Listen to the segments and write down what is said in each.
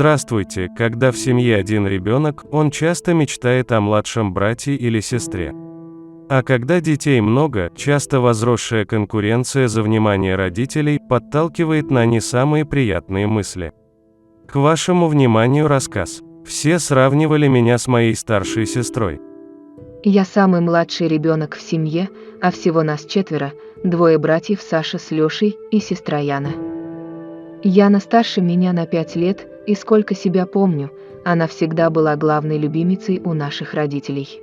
Здравствуйте, когда в семье один ребенок, он часто мечтает о младшем брате или сестре. А когда детей много, часто возросшая конкуренция за внимание родителей подталкивает на не самые приятные мысли. К вашему вниманию рассказ. Все сравнивали меня с моей старшей сестрой. Я самый младший ребенок в семье, а всего нас 4, 2 братьев Саша с Лешей и сестра Яна. Яна старше меня на 5 лет, и сколько себя помню, она всегда была главной любимицей у наших родителей.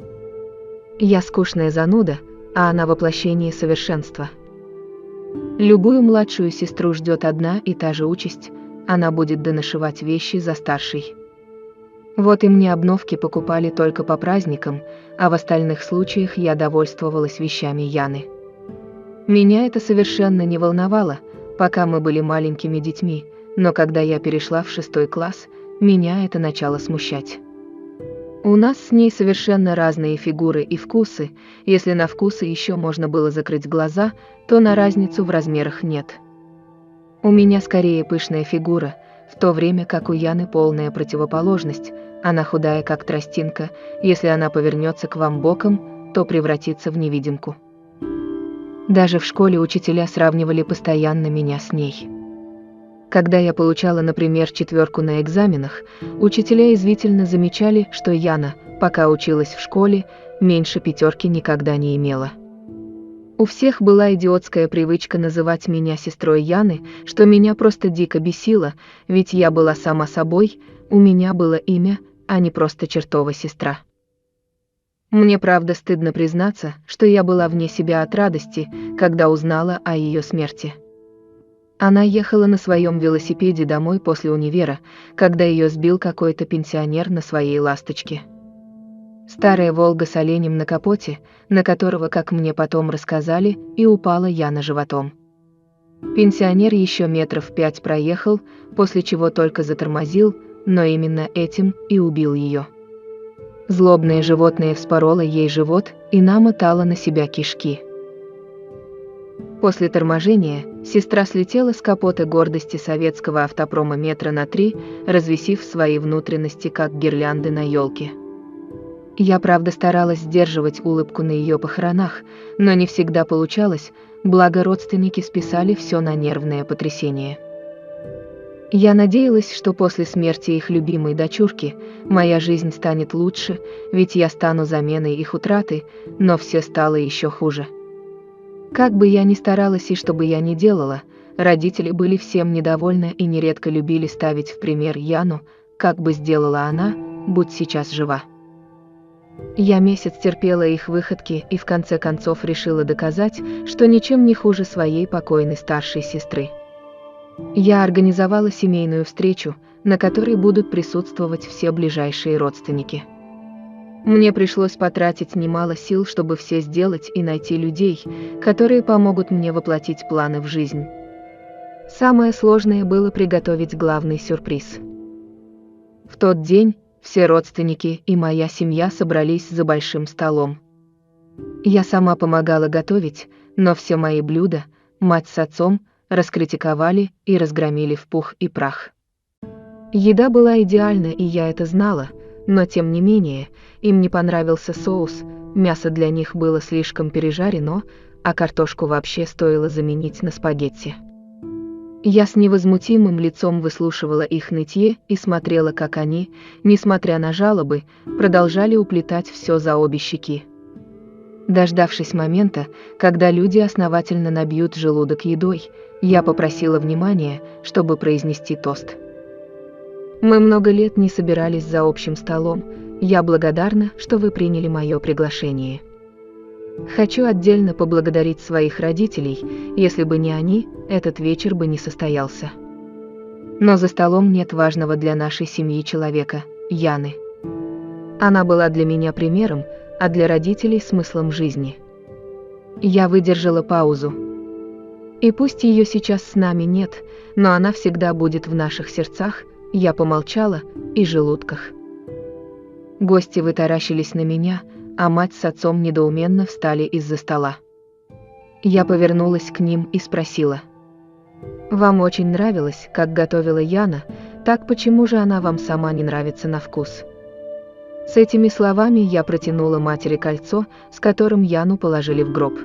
Я скучная зануда, а она воплощение совершенства. Любую младшую сестру ждет одна и та же участь, она будет донашивать вещи за старшей. Вот и мне обновки покупали только по праздникам, а в остальных случаях я довольствовалась вещами Яны. Меня это совершенно не волновало, пока мы были маленькими детьми, но когда я перешла в 6 класс, меня это начало смущать. У нас с ней совершенно разные фигуры и вкусы, если на вкусы еще можно было закрыть глаза, то на разницу в размерах нет. У меня скорее пышная фигура, в то время как у Яны полная противоположность, она худая как тростинка, если она повернется к вам боком, то превратится в невидимку. Даже в школе учителя сравнивали постоянно меня с ней. Когда я получала, например, 4 на экзаменах, учителя язвительно замечали, что Яна, пока училась в школе, меньше 5 никогда не имела. У всех была идиотская привычка называть меня сестрой Яны, что меня просто дико бесило, ведь я была сама собой, у меня было имя, а не просто чертова сестра. Мне правда стыдно признаться, что я была вне себя от радости, когда узнала о ее смерти. Она ехала на своем велосипеде домой после универа, когда ее сбил какой-то пенсионер на своей ласточке. Старая «Волга» с оленем на капоте, на которого, как мне потом рассказали, и упала Яна животом. Пенсионер еще 5 метров проехал, после чего только затормозил, но именно этим и убил ее. Злобное животное вспороло ей живот и намотало на себя кишки. После торможения сестра слетела с капота гордости советского автопрома 3 метра, развесив свои внутренности как гирлянды на елке. Я правда старалась сдерживать улыбку на ее похоронах, но не всегда получалось, благо родственники списали все на нервное потрясение. Я надеялась, что после смерти их любимой дочурки моя жизнь станет лучше, ведь я стану заменой их утраты, но все стало еще хуже. Как бы я ни старалась и что бы я ни делала, родители были всем недовольны и нередко любили ставить в пример Яну, как бы сделала она, будь сейчас жива. Я месяц терпела их выходки и в конце концов решила доказать, что ничем не хуже своей покойной старшей сестры. Я организовала семейную встречу, на которой будут присутствовать все ближайшие родственники. Мне пришлось потратить немало сил, чтобы все сделать и найти людей, которые помогут мне воплотить планы в жизнь. Самое сложное было приготовить главный сюрприз. В тот день все родственники и моя семья собрались за большим столом. Я сама помогала готовить, но все мои блюда, мать с отцом, раскритиковали и разгромили в пух и прах. Еда была идеальна, и я это знала, но тем не менее, им не понравился соус, мясо для них было слишком пережарено, а картошку вообще стоило заменить на спагетти. Я с невозмутимым лицом выслушивала их нытье и смотрела, как они, несмотря на жалобы, продолжали уплетать все за обе щеки. Дождавшись момента, когда люди основательно набьют желудок едой, я попросила внимания, чтобы произнести тост. Мы много лет не собирались за общим столом, я благодарна, что вы приняли мое приглашение. Хочу отдельно поблагодарить своих родителей, если бы не они, этот вечер бы не состоялся. Но за столом нет важного для нашей семьи человека, Яны. Она была для меня примером, а для родителей смыслом жизни. Я выдержала паузу. И пусть ее сейчас с нами нет, но она всегда будет в наших сердцах, я помолчала, и желудках. Гости вытаращились на меня, а мать с отцом недоуменно встали из-за стола. Я повернулась к ним и спросила: «Вам очень нравилось, как готовила Яна, Так почему же она вам сама не нравится на вкус? С этими словами я протянула матери кольцо, с которым Яну положили в гроб.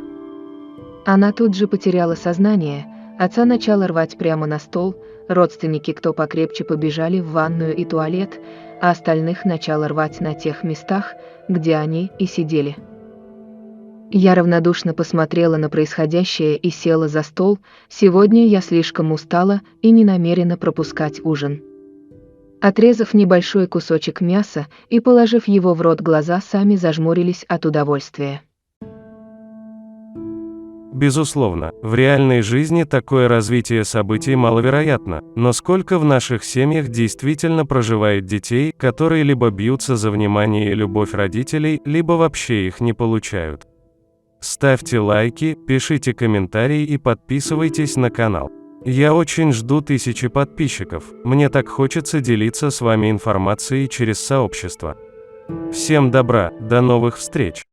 Она тут же потеряла сознание, отца начала рвать прямо на стол, родственники кто покрепче побежали в ванную и туалет, а остальных начала рвать на тех местах, где они и сидели. Я равнодушно посмотрела на происходящее и села за стол. Сегодня я слишком устала и не намерена пропускать ужин. Отрезав небольшой кусочек мяса и положив его в рот, глаза сами зажмурились от удовольствия. Безусловно, в реальной жизни такое развитие событий маловероятно, но сколько в наших семьях действительно проживает детей, которые либо бьются за внимание и любовь родителей, либо вообще их не получают. Ставьте лайки, пишите комментарии и подписывайтесь на канал. Я очень жду 1000 подписчиков, мне так хочется делиться с вами информацией через сообщество. Всем добра, до новых встреч!